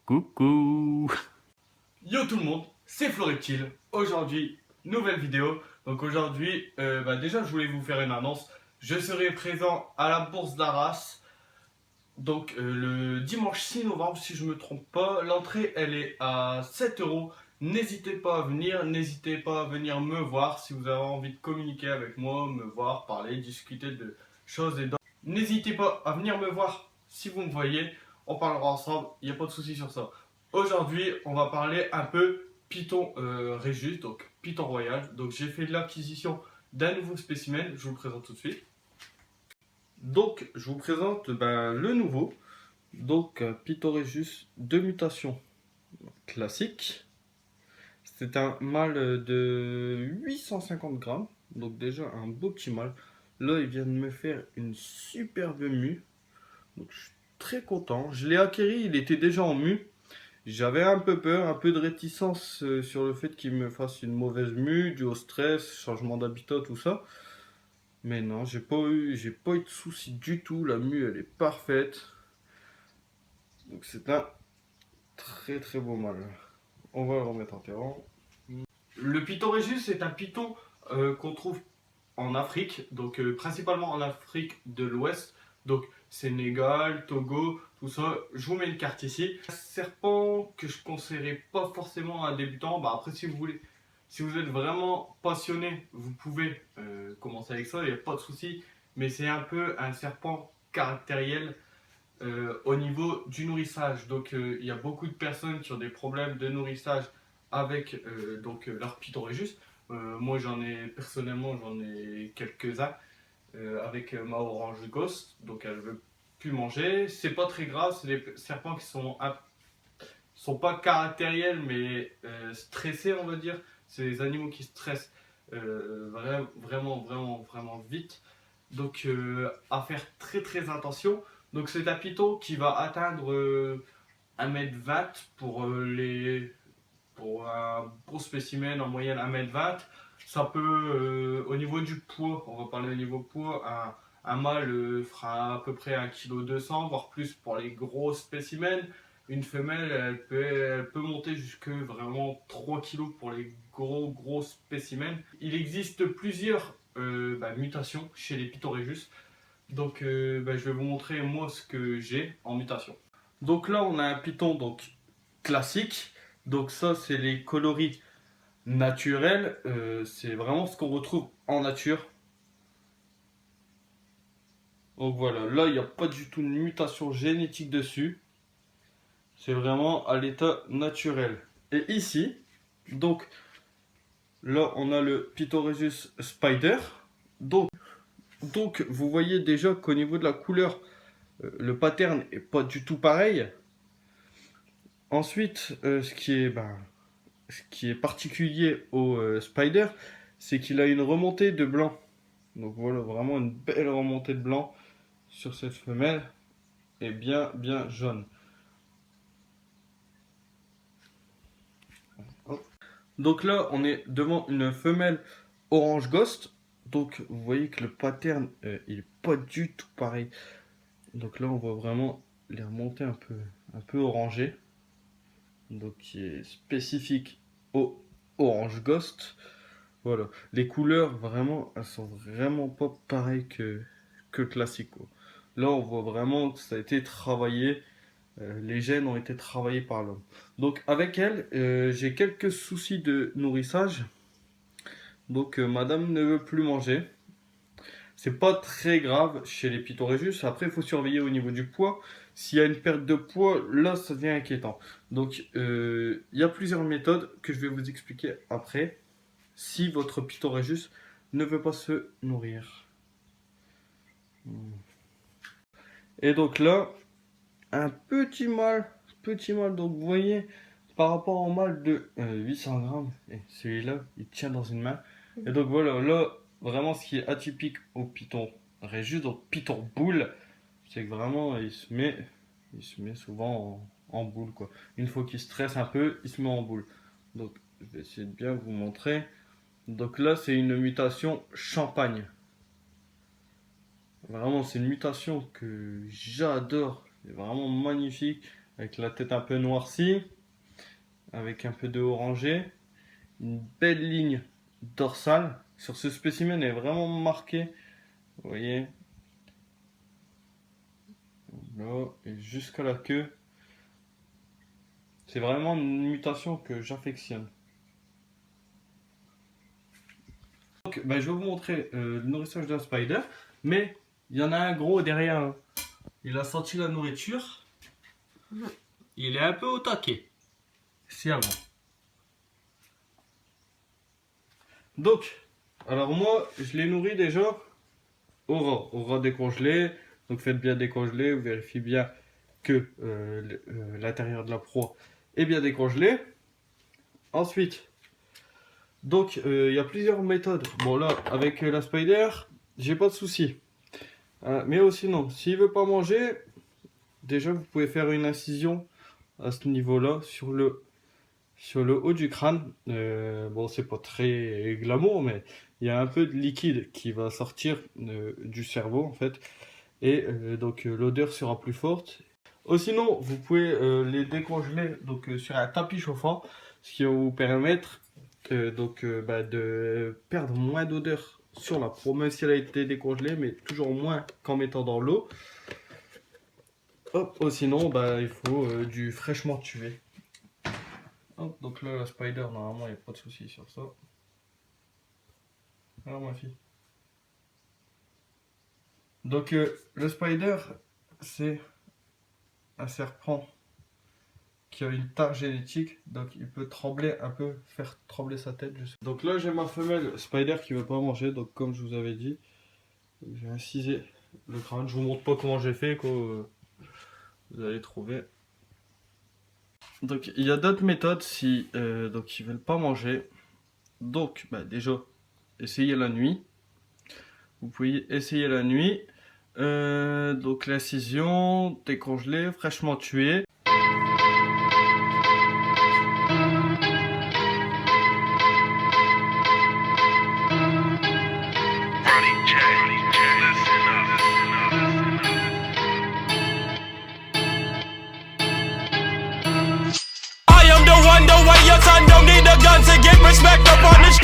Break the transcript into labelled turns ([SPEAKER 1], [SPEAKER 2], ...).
[SPEAKER 1] Coucou.
[SPEAKER 2] Yo tout le monde, c'est Floreptile. Aujourd'hui, nouvelle vidéo. Donc aujourd'hui, déjà je voulais vous faire une annonce. Je serai présent à la Bourse d'Arras. Donc le dimanche 6 novembre, si je me trompe pas. L'entrée elle est à 7 euros. N'hésitez pas à venir, n'hésitez pas à venir me voir si vous avez envie de communiquer avec moi, me voir, parler, discuter de choses et d'autres. N'hésitez pas à venir me voir si vous me voyez. On parlera ensemble, il n'y a pas de souci sur ça. Aujourd'hui, on va parler un peu Python Regius, donc Python Royal. Donc j'ai fait l'acquisition d'un nouveau spécimen, je vous le présente tout de suite. Donc je vous présente le nouveau, donc Python Regius de mutation classique. C'est un mâle de 850 grammes, donc déjà un beau petit mâle. Là, il vient de me faire une superbe mue, donc je suis très content. Je l'ai acquéri, il était déjà en mue. J'avais un peu peur, un peu de réticence sur le fait qu'il me fasse une mauvaise mue, dû au stress, changement d'habitat, tout ça. Mais non, j'ai pas eu de soucis du tout. La mue, elle est parfaite. Donc c'est un très très beau mâle. On va le remettre en terrain. Le Python Regius est un python qu'on trouve en Afrique, donc principalement en Afrique de l'Ouest, donc Sénégal, Togo, tout ça. Je vous mets une carte ici. Un serpent que je ne conseillerais pas forcément à un débutant. Après, si vous voulez, si vous êtes vraiment passionné, vous pouvez commencer avec ça, il n'y a pas de souci. Mais c'est un peu un serpent caractériel au niveau du nourrissage. Donc, il y a beaucoup de personnes qui ont des problèmes de nourrissage avec leur Python Regius. Moi, personnellement, j'en ai quelques-uns avec ma Orange Ghost. Donc, elle veut plus manger. C'est pas très grave. C'est des serpents qui sont pas caractériels, mais stressés, on va dire. C'est des animaux qui stressent vraiment vite. Donc, à faire très très attention. Donc, c'est un python qui va atteindre 1,20 m pour un gros spécimen, en moyenne 1,20 m. Ça peut, au niveau du poids, on va parler au niveau poids, un mâle fera à peu près 1,2 kg, voire plus pour les gros spécimens. Une femelle, elle peut monter jusque vraiment 3 kg pour les gros spécimens. Il existe plusieurs mutations chez les Python Regius. Donc je vais vous montrer moi ce que j'ai en mutation. Donc là on a un python donc classique. Donc ça c'est les coloris naturels. C'est vraiment ce qu'on retrouve en nature. Donc voilà, là il n'y a pas du tout de mutation génétique dessus. C'est vraiment à l'état naturel. Et ici, donc là on a le Python Regius Spider. Donc vous voyez déjà qu'au niveau de la couleur, le pattern est pas du tout pareil. Ensuite, ce qui est particulier au Spider, c'est qu'il a une remontée de blanc. Donc voilà, vraiment une belle remontée de blanc sur cette femelle. Et bien jaune. Donc là, on est devant une femelle Orange Ghost. Donc vous voyez que le pattern, il est pas du tout pareil. Donc là, on voit vraiment les remontées un peu orangées. Donc qui est spécifique au Orange Ghost. Voilà, les couleurs vraiment, elles sont vraiment pas pareilles que le classico. Là, on voit vraiment que ça a été travaillé, les gènes ont été travaillés par l'homme. Donc avec elle, j'ai quelques soucis de nourrissage. Donc madame ne veut plus manger. C'est pas très grave chez les Python Regius. Après, il faut surveiller au niveau du poids. S'il y a une perte de poids, là, ça devient inquiétant. Donc, il y a plusieurs méthodes que je vais vous expliquer après. Si votre Python Regius ne veut pas se nourrir. Et donc là, un petit mâle. Donc, vous voyez, par rapport au mâle de 800 grammes, et celui-là, il tient dans une main. Et donc voilà, là, vraiment, ce qui est atypique au Python Regius, donc Python boule, c'est que vraiment il se met souvent en boule quoi. Une fois qu'il stresse un peu, il se met en boule. Donc je vais essayer de bien vous montrer. Donc là c'est une mutation champagne. Vraiment c'est une mutation que j'adore. C'est vraiment magnifique. avec la tête un peu noircie, avec un peu de orangé, une belle ligne dorsale. Sur ce spécimen, elle est vraiment marquée, vous voyez, là, et jusqu'à la queue. C'est vraiment une mutation que j'affectionne. Donc, je vais vous montrer le nourrissage d'un spider, mais il y en a un gros derrière. Hein. Il a senti la nourriture. Il est un peu au taquet. Si avant. Donc, alors moi, je l'ai nourri déjà au ras décongelé. Donc faites bien décongeler, vérifiez bien que l'intérieur de la proie est bien décongelé. Ensuite, donc il y a plusieurs méthodes. Bon là, avec la spider, j'ai pas de souci. Mais aussi non, s'il veut pas manger, déjà vous pouvez faire une incision à ce niveau-là sur le haut du crâne. Bon, c'est pas très glamour, mais il y a un peu de liquide qui va sortir du cerveau en fait, et donc l'odeur sera plus forte. Sinon, vous pouvez les décongeler donc sur un tapis chauffant, ce qui va vous permettre de perdre moins d'odeur sur la proie, même si elle a été décongelée, mais toujours moins qu'en mettant dans l'eau. Hop, sinon, il faut du fraîchement tué. Hop, donc là, la spider, normalement, il n'y a pas de souci sur ça. Alors, ma fille. Donc, le spider, c'est un serpent qui a une tare génétique, donc il peut trembler un peu, faire trembler sa tête. Donc là, j'ai ma femelle spider qui veut pas manger, donc comme je vous avais dit, j'ai incisé le crâne. Je vous montre pas comment j'ai fait, quoi. Vous allez trouver. Donc il y a d'autres méthodes si donc ils veulent pas manger. Donc déjà, essayez la nuit. Vous pouvez essayer la nuit. Donc l'incision, décongelée, fraîchement tuée.
[SPEAKER 1] I am the one, the way your son don't need a gun to get respect up on the street.